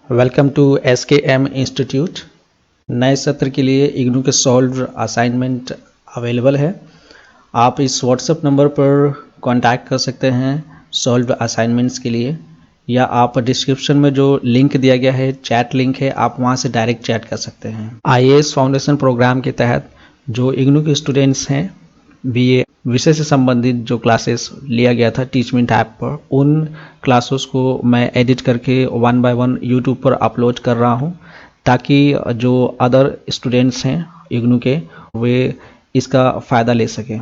Welcome to SKM institute. नए सत्र के लिए इग्नू के सॉल्व असाइनमेंट अवेलेबल है। आप इस व्हाट्सएप नंबर पर कांटेक्ट कर सकते हैं सॉल्व असाइनमेंट्स के लिए, या आप डिस्क्रिप्शन में जो लिंक दिया गया है, चैट लिंक है, आप वहां से डायरेक्ट चैट कर सकते हैं। IAS फाउंडेशन प्रोग्राम के तहत जो इग्नू के स्टूडेंट्स हैं, BA विषय से संबंधित जो क्लासेस लिया गया था टीचमेंट ऐप पर, उन क्लासेस को मैं एडिट करके 1 बाय 1 यूट्यूब पर अपलोड कर रहा हूं, ताकि जो अदर स्टूडेंट्स हैं इग्नू के, वे इसका फ़ायदा ले सकें।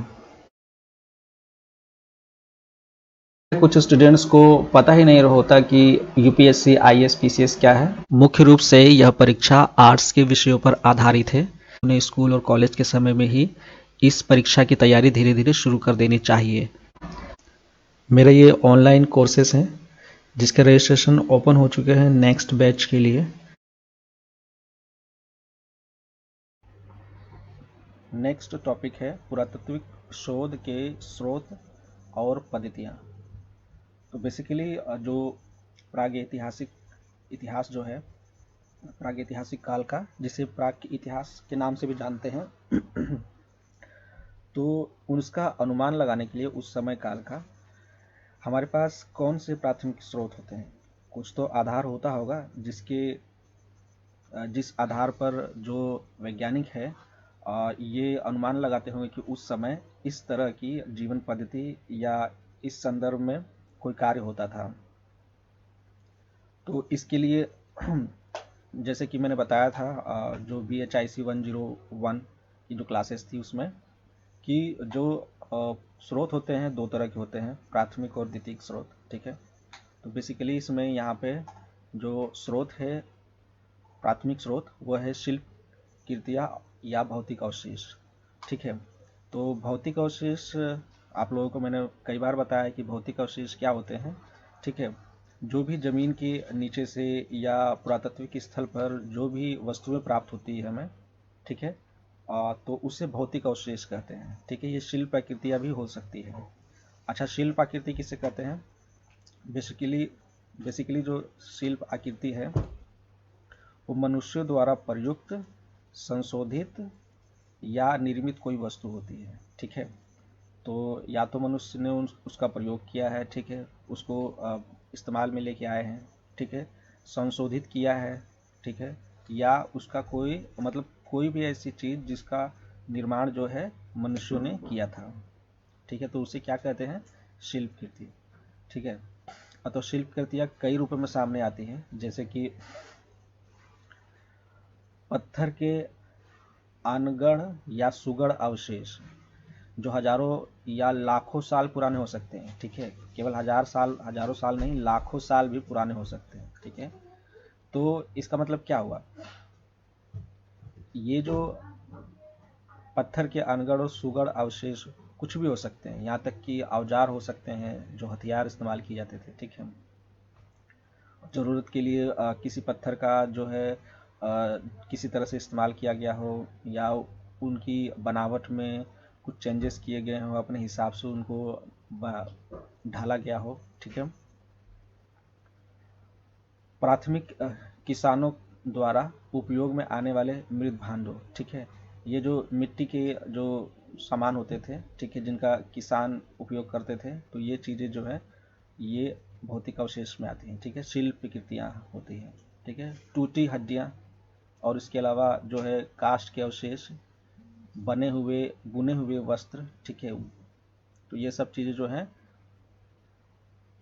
कुछ स्टूडेंट्स को पता ही नहीं होता कि UPSC IAS PCS क्या है। मुख्य रूप से यह परीक्षा आर्ट्स के विषयों पर आधारित है। उन्हें स्कूल और कॉलेज के समय में ही इस परीक्षा की तैयारी धीरे धीरे शुरू कर देनी चाहिए। मेरे ये ऑनलाइन कोर्सेस हैं जिसके रजिस्ट्रेशन ओपन हो चुके हैं नेक्स्ट बैच के लिए। नेक्स्ट टॉपिक है पुरातात्विक शोध के स्रोत और पद्धतियाँ। तो बेसिकली जो प्रागैतिहासिक इतिहास जो है, प्रागैतिहासिक काल का, जिसे प्राग इतिहास के नाम से भी जानते हैं, तो उसका अनुमान लगाने के लिए उस समय काल का हमारे पास कौन से प्राथमिक स्रोत होते हैं। कुछ तो आधार होता होगा जिस आधार पर जो वैज्ञानिक है ये अनुमान लगाते होंगे कि उस समय इस तरह की जीवन पद्धति या इस संदर्भ में कोई कार्य होता था। तो इसके लिए जैसे कि मैंने बताया था जो BHIC 101 की जो क्लासेस थी, उसमें कि जो स्रोत होते हैं दो तरह के होते हैं, प्राथमिक और द्वितीयक स्रोत। ठीक है, तो बेसिकली इसमें यहाँ पे जो स्रोत है, प्राथमिक स्रोत, वह है शिल्प कृतियाँ या भौतिक अवशेष। ठीक है, तो भौतिक अवशेष आप लोगों को मैंने कई बार बताया कि भौतिक अवशेष क्या होते हैं। ठीक है, जो भी जमीन के नीचे से या पुरातात्विक स्थल पर जो भी वस्तुएं प्राप्त होती है हमें, ठीक है, तो उसे भौतिक अवशेष कहते हैं। ठीक है, ये शिल्प आकृतियाँ भी हो सकती है। अच्छा, शिल्प आकृति किसे कहते हैं? बेसिकली जो शिल्प आकृति है वो मनुष्यों द्वारा प्रयुक्त, संशोधित या निर्मित कोई वस्तु होती है। ठीक है, तो या तो मनुष्य ने उसका प्रयोग किया है, ठीक है, उसको इस्तेमाल में लेके आए हैं, ठीक है, संशोधित किया है, ठीक है, या उसका कोई मतलब कोई भी ऐसी चीज़ जिसका निर्माण जो है मनुष्यों ने किया था। ठीक है, तो उसे क्या कहते हैं? शिल्प कृति। ठीक है, तो शिल्प कृतियाँ कई रूपों में सामने आती हैं, जैसे कि पत्थर के अनगढ़ या सुगढ़ अवशेष जो हजारों या लाखों साल पुराने हो सकते हैं। ठीक है, केवल हजारों साल नहीं, लाखों साल भी पुराने हो सकते हैं। ठीक है, तो इसका मतलब क्या हुआ? ये जो पत्थर के अनगढ़ और सुगढ़ अवशेष कुछ भी हो सकते हैं, यहाँ तक कि औजार हो सकते हैं जो हथियार इस्तेमाल किए जाते थे। ठीक है, ज़रूरत के लिए किसी पत्थर का जो है किसी तरह से इस्तेमाल किया गया हो, या उनकी बनावट में कुछ चेंजेस किए गए हों, अपने हिसाब से उनको ढाला गया हो। ठीक है, प्राथमिक किसानों द्वारा उपयोग में आने वाले मृत भांडों। ठीक है, ये जो मिट्टी के जो सामान होते थे, ठीक है, जिनका किसान उपयोग करते थे, तो ये चीज़ें जो है ये भौतिक अवशेष में आती हैं। ठीक है, शिल्प कृतियाँ होती हैं। ठीक है, टूटी हड्डियाँ, और इसके अलावा जो है काष्ठ के अवशेष, बने हुए बुने हुए वस्त्र। ठीक है, तो ये सब चीज़ें जो हैं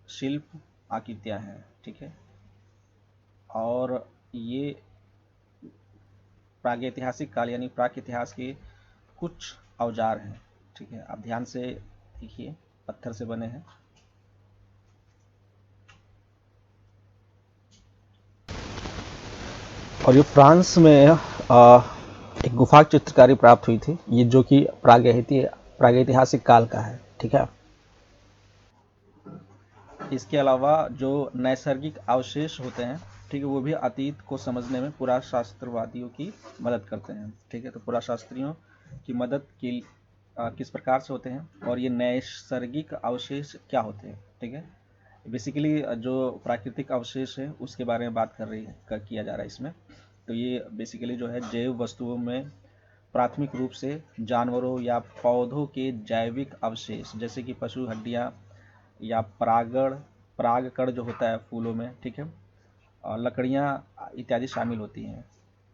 शिल्प आकृतियाँ हैं। ठीक है, और ये प्रागैतिहासिक काल यानी प्राक इतिहास के कुछ औजार हैं। ठीक है, आप ध्यान से देखिए, पत्थर से बने हैं। और ये फ्रांस में एक गुफा की चित्रकारी प्राप्त हुई थी, ये जो कि प्रागैतिहासिक काल का है। ठीक है, इसके अलावा जो नैसर्गिक अवशेष होते हैं, ठीक है, वो भी अतीत को समझने में पुराशास्त्रवादियों की मदद करते हैं। ठीक है, तो पुराशास्त्रियों की मदद की किस प्रकार से होते हैं, और ये नैसर्गिक अवशेष क्या होते हैं? ठीक है, बेसिकली जो प्राकृतिक अवशेष है उसके बारे में बात किया जा रहा है इसमें। तो ये बेसिकली जो है जैव वस्तुओं में प्राथमिक रूप से जानवरों या पौधों के जैविक अवशेष, जैसे कि पशु हड्डियाँ या परागकण जो होता है फूलों में, ठीक है, और लकड़ियाँ इत्यादि शामिल होती हैं।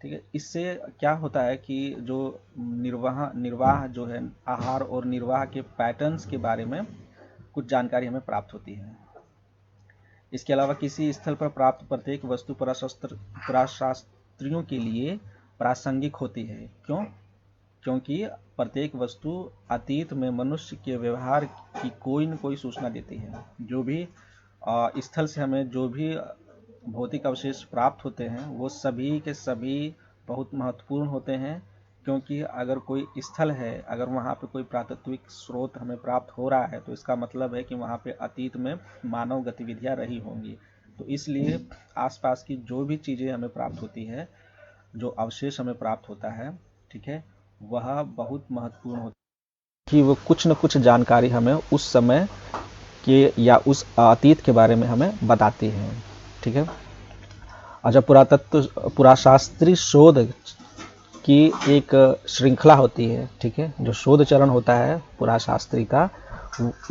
ठीक है, इससे क्या होता है कि जो निर्वाह जो है, आहार और निर्वाह के पैटर्न्स के बारे में कुछ जानकारी हमें प्राप्त होती है। इसके अलावा किसी स्थल पर प्राप्त प्रत्येक वस्तु पुराशास्त्रियों के लिए प्रासंगिक होती है। क्यों? क्योंकि प्रत्येक वस्तु अतीत में मनुष्य के व्यवहार की कोई न कोई सूचना देती है। जो भी स्थल से हमें जो भी भौतिक अवशेष प्राप्त होते हैं वो सभी के सभी बहुत महत्वपूर्ण होते हैं, क्योंकि अगर कोई स्थल है, अगर वहाँ पे कोई प्राकृतिक स्रोत हमें प्राप्त हो रहा है तो इसका मतलब है कि वहाँ पे अतीत में मानव गतिविधियाँ रही होंगी। तो इसलिए आसपास की जो भी चीज़ें हमें प्राप्त होती है, जो अवशेष हमें प्राप्त होता है, ठीक है, वह बहुत महत्वपूर्ण होता है कि वो कुछ न कुछ जानकारी हमें उस समय के या उस अतीत के बारे में हमें बताती हैं। ठीक है। अच्छा, पुराशास्त्रीय शोध की एक श्रृंखला होती है। ठीक है, जो शोध चरण होता है पुराशास्त्री का,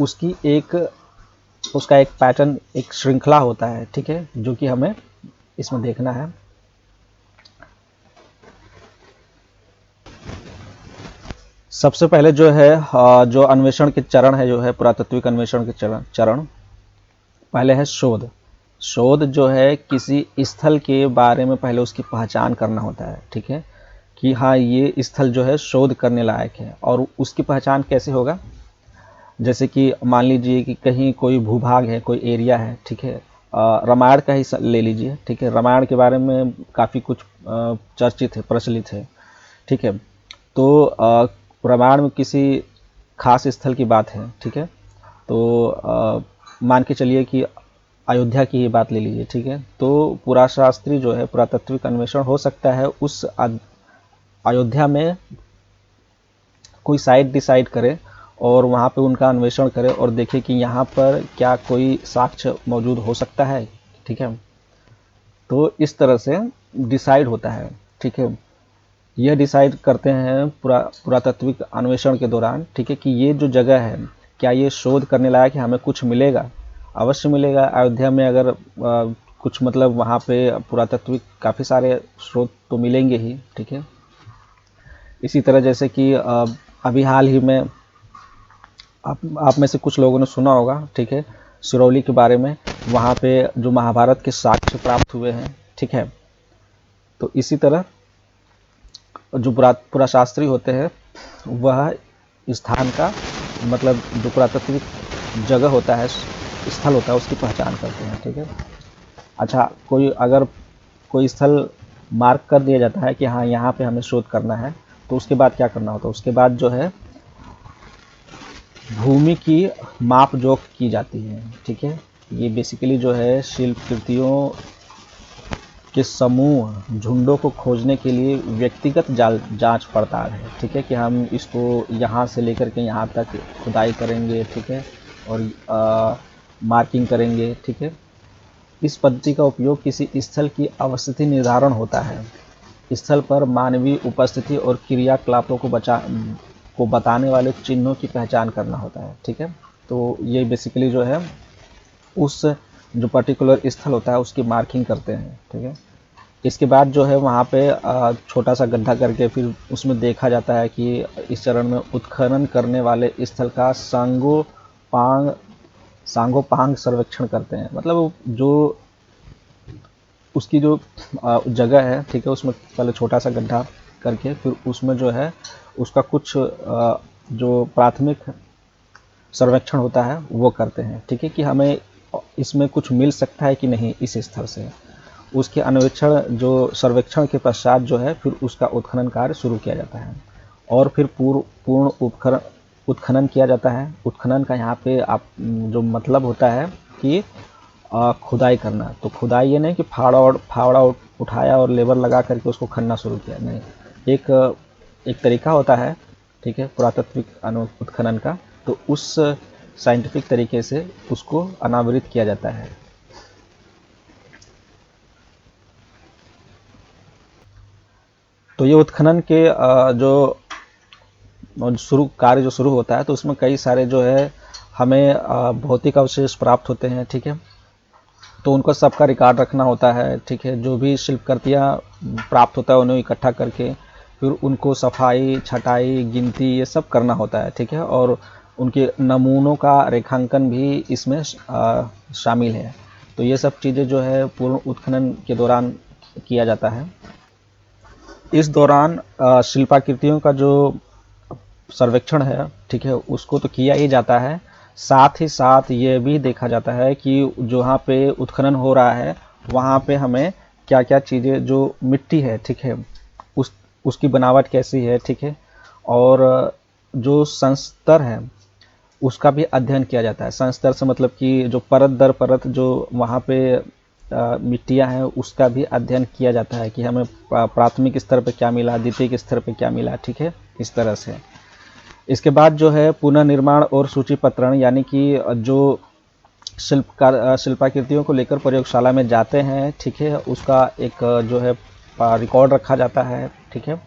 उसका एक पैटर्न, एक श्रृंखला होता है। ठीक है, जो कि हमें इसमें देखना है। सबसे पहले जो है जो अन्वेषण के चरण है, जो है पुरातात्विक अन्वेषण के चरण पहले है शोध। शोध जो है किसी स्थल के बारे में पहले उसकी पहचान करना होता है। ठीक है, कि हाँ ये स्थल जो है शोध करने लायक है। और उसकी पहचान कैसे होगा? जैसे कि मान लीजिए कि कहीं कोई भूभाग है, कोई एरिया है। ठीक है, रामायण का ही ले लीजिए। ठीक है, रामायण के बारे में काफ़ी कुछ चर्चित है, प्रचलित है। ठीक है, तो रामायण में किसी खास स्थल की बात है। ठीक है, तो मान के चलिए कि अयोध्या की ही बात ले लीजिए। ठीक है, तो पुराशास्त्री जो है, पुरातात्विक अन्वेषण हो सकता है उस अयोध्या में कोई साइट डिसाइड करे और वहाँ पे उनका अन्वेषण करे और देखे कि यहाँ पर क्या कोई साक्ष्य मौजूद हो सकता है। ठीक है, तो इस तरह से डिसाइड होता है। ठीक है, यह डिसाइड करते हैं पुरातात्विक अन्वेषण के दौरान। ठीक है, कि ये जो जगह है, क्या ये शोध करने लायक है, हमें कुछ मिलेगा? अवश्य मिलेगा। अयोध्या में अगर कुछ मतलब वहाँ पे पुरातात्विक काफ़ी सारे स्रोत तो मिलेंगे ही। ठीक है, इसी तरह जैसे कि अभी हाल ही में आप में से कुछ लोगों ने सुना होगा। ठीक है, सिरौली के बारे में, वहाँ पे जो महाभारत के साक्ष्य प्राप्त हुए हैं। ठीक है, तो इसी तरह जो पुराशास्त्री होते हैं वह स्थान का मतलब जो पुरातात्विक जगह होता है, स्थल होता है, उसकी पहचान करते हैं। ठीक है। अच्छा, अगर कोई स्थल मार्क कर दिया जाता है कि हाँ यहाँ पे हमें शोध करना है, तो उसके बाद क्या करना होता है? उसके बाद जो है भूमि की माप जोख की जाती है। ठीक है, ये बेसिकली जो है शिल्पकृतियों के समूह, झुंडों को खोजने के लिए व्यक्तिगत जांच पड़ताल है। ठीक है, कि हम इसको यहाँ से लेकर के यहाँ तक खुदाई करेंगे। ठीक है, और मार्किंग करेंगे। ठीक है, इस पद्धति का उपयोग किसी स्थल की अवस्थिति निर्धारण होता है। स्थल पर मानवीय उपस्थिति और क्रियाकलापों को बताने वाले चिन्हों की पहचान करना होता है। ठीक है, तो ये बेसिकली जो है उस जो पर्टिकुलर स्थल होता है उसकी मार्किंग करते हैं। ठीक है, इसके बाद जो है वहाँ पे छोटा सा गड्ढा करके फिर उसमें देखा जाता है कि इस चरण में उत्खनन करने वाले स्थल का सांगोपांग सर्वेक्षण करते हैं। मतलब जो उसकी जो जगह है, ठीक है, उसमें पहले छोटा सा गड्ढा करके फिर उसमें जो है उसका कुछ जो प्राथमिक सर्वेक्षण होता है वो करते हैं। ठीक है, कि हमें इसमें कुछ मिल सकता है कि नहीं इस स्थल से। उसके अन्वेषण जो सर्वेक्षण के पश्चात जो है फिर उसका उत्खनन कार्य शुरू किया जाता है और फिर पूर्ण उत्खनन किया जाता है। उत्खनन का यहाँ पे आप जो मतलब होता है कि खुदाई करना। तो खुदाई ये नहीं कि फावड़ा उठाया और लेबर लगा करके उसको खनना शुरू किया, नहीं। एक तरीका होता है, ठीक है, पुरातात्विक उत्खनन का। तो उस साइंटिफिक तरीके से उसको अनावृत किया जाता है। तो ये उत्खनन के जो कार्य जो शुरू होता है तो उसमें कई सारे जो है हमें भौतिक अवशेष प्राप्त होते हैं, ठीक है। तो उनको सबका रिकॉर्ड रखना होता है, ठीक है। जो भी शिल्पकृतियाँ प्राप्त होता है उन्हें इकट्ठा करके फिर उनको सफाई, छटाई, गिनती ये सब करना होता है, ठीक है। और उनके नमूनों का रेखांकन भी इसमें शामिल है। तो ये सब चीज़ें जो है पूर्ण उत्खनन के दौरान किया जाता है। इस दौरान शिल्पाकृतियों का जो सर्वेक्षण है, ठीक है, उसको तो किया ही जाता है। साथ ही साथ ये भी देखा जाता है कि जहाँ पे उत्खनन हो रहा है वहाँ पे हमें क्या क्या चीज़ें, जो मिट्टी है, ठीक है, उसकी बनावट कैसी है, ठीक है। और जो संस्तर है उसका भी अध्ययन किया जाता है। संस्तर से मतलब कि जो परत दर परत जो वहाँ पे मिट्टियाँ हैं उसका भी अध्ययन किया जाता है कि हमें प्राथमिक स्तर पे क्या मिला, द्वितीयक स्तर पे क्या मिला, ठीक है, इस तरह से। इसके बाद जो है पुनर्निर्माण और सूचीपत्रण, यानी कि जो शिल्पाकृतियों को लेकर प्रयोगशाला में जाते हैं, ठीक है, उसका एक जो है रिकॉर्ड रखा जाता है, ठीक है।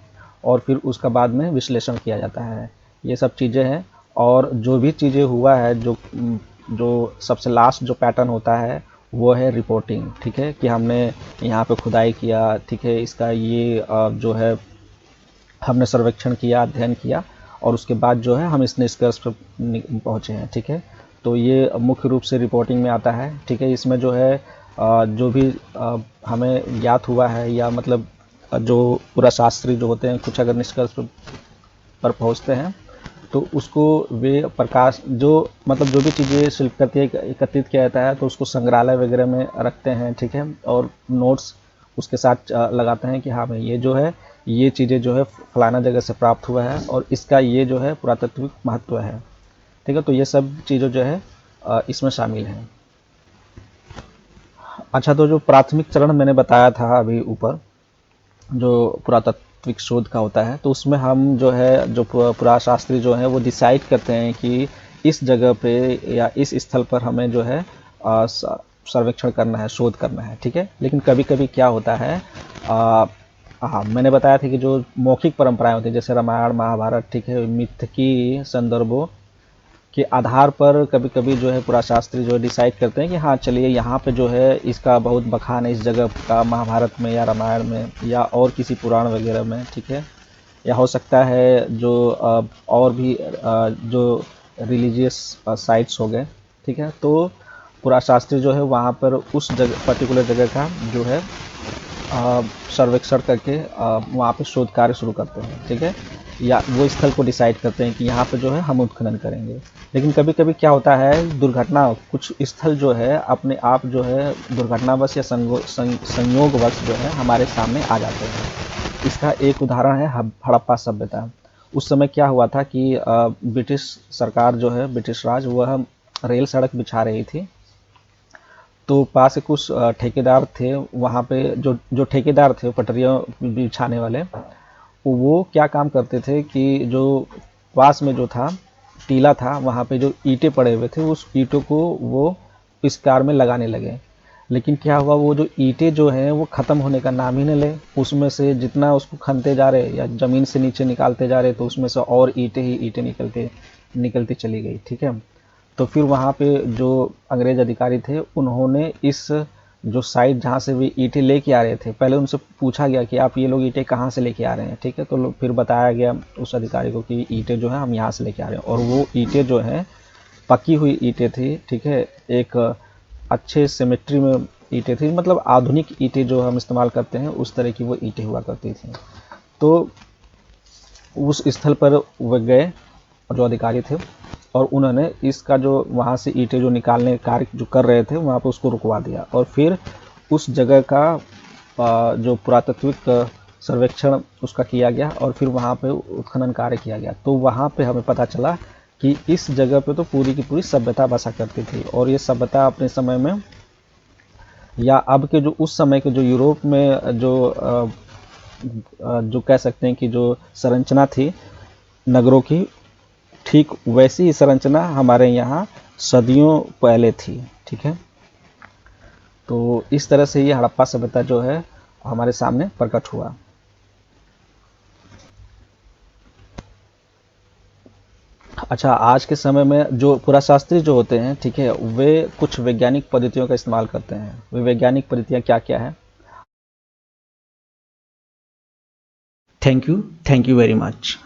और फिर उसका बाद में विश्लेषण किया जाता है। ये सब चीज़ें हैं। और जो भी चीज़ें हुआ है, जो सबसे लास्ट जो पैटर्न होता है वो है रिपोर्टिंग, ठीक है, कि हमने यहाँ पे खुदाई किया, ठीक है, इसका ये जो है हमने सर्वेक्षण किया, अध्ययन किया और उसके बाद जो है हम इस निष्कर्ष पर पहुँचे हैं, ठीक है। तो ये मुख्य रूप से रिपोर्टिंग में आता है, ठीक है। इसमें जो है जो भी हमें ज्ञात हुआ है या मतलब जो पुराशास्त्री जो होते हैं कुछ अगर निष्कर्ष पर पहुँचते हैं तो उसको वे प्रकाश जो मतलब जो भी चीज़ें शिल्पकृति एकत्रित किया जाता है तो उसको संग्रहालय वगैरह में रखते हैं, ठीक है। और नोट्स उसके साथ लगाते हैं कि हाँ भाई ये जो है ये चीज़ें जो है फलाना जगह से प्राप्त हुआ है और इसका ये जो है पुरातात्विक महत्व है, ठीक है। तो ये सब चीज़ें जो है इसमें शामिल हैं। अच्छा, तो जो प्राथमिक चरण मैंने बताया था अभी ऊपर जो पुरातात्विक शोध का होता है तो उसमें हम जो है जो पुराशास्त्री जो है वो डिसाइड करते हैं कि इस जगह पे या इस स्थल पर हमें जो है सर्वेक्षण करना है, शोध करना है, ठीक है। लेकिन कभी कभी क्या होता है हाँ, मैंने बताया था कि जो मौखिक परंपराएं होती है जैसे रामायण, महाभारत, ठीक है, मिथकी संदर्भों के आधार पर कभी कभी जो है पुराशास्त्री जो है डिसाइड करते हैं कि हाँ चलिए यहाँ पे जो है इसका बहुत बखान है इस जगह का, महाभारत में या रामायण में या और किसी पुराण वगैरह में, ठीक है। या हो सकता है जो और भी जो रिलीजियस साइट्स हो गए, ठीक है। तो पुराशास्त्री जो है वहाँ पर उस जगह पर्टिकुलर जगह का जो है सर्वेक्षण करके वहाँ पे शोध कार्य शुरू करते हैं, ठीक है। या वो स्थल को डिसाइड करते हैं कि यहाँ पे जो है हम उत्खनन करेंगे। लेकिन कभी कभी क्या होता है दुर्घटना, कुछ स्थल जो है अपने आप जो है दुर्घटनावश या संयोगवश जो है हमारे सामने आ जाते हैं। इसका एक उदाहरण है हड़प्पा सभ्यता। उस समय क्या हुआ था कि ब्रिटिश सरकार जो है, ब्रिटिश राज, वह रेल सड़क बिछा रही थी। तो पास से कुछ ठेकेदार थे वहाँ पे, जो ठेकेदार थे पटरियाँ बिछाने वाले, वो क्या काम करते थे कि जो पास में जो था टीला था वहाँ पे जो ईंटें पड़े हुए थे उस ईंटों को वो इस कार में लगाने लगे। लेकिन क्या हुआ, वो जो ईंटें जो हैं वो ख़त्म होने का नाम ही नहीं ले। उसमें से जितना उसको खनते जा रहे या ज़मीन से नीचे निकालते जा रहे तो उसमें से और ईंटें ही ईंटें निकलती चली गई, ठीक है। तो फिर वहाँ पे जो अंग्रेज अधिकारी थे उन्होंने इस जो साइट जहाँ से वे ईंटें लेके आ रहे थे, पहले उनसे पूछा गया कि आप ये लोग ईंटें कहाँ से लेके आ रहे हैं, ठीक है। तो फिर बताया गया उस अधिकारी को कि ईंटें जो है हम यहाँ से लेके आ रहे हैं। और वो ईंटें जो हैं पकी हुई ईंटें थी, ठीक है, एक अच्छे सिमेट्री में ईंटें थी, मतलब आधुनिक ईंटें जो हम इस्तेमाल करते हैं उस तरह की वो ईंटें हुआ करती थी। तो उस स्थल पर वह गए जो अधिकारी थे और उन्होंने इसका जो वहाँ से ईंटें जो निकालने का कार्य जो कर रहे थे वहाँ पर उसको रुकवा दिया और फिर उस जगह का जो पुरातात्विक सर्वेक्षण उसका किया गया और फिर वहाँ पे उत्खनन कार्य किया गया। तो वहाँ पे हमें पता चला कि इस जगह पे तो पूरी की पूरी सभ्यता बसा करती थी और ये सभ्यता अपने समय में या अब के जो उस समय के जो यूरोप में जो कह सकते हैं कि जो संरचना थी नगरों की, ठीक वैसी ही संरचना हमारे यहाँ सदियों पहले थी। ठीक है, तो इस तरह से ये हड़प्पा सभ्यता जो है हमारे सामने प्रकट हुआ। अच्छा, आज के समय में जो पुराशास्त्री जो होते हैं, ठीक है, वे कुछ वैज्ञानिक पद्धतियों का इस्तेमाल करते हैं। वे वैज्ञानिक पद्धतियाँ क्या क्या है? Thank you very much.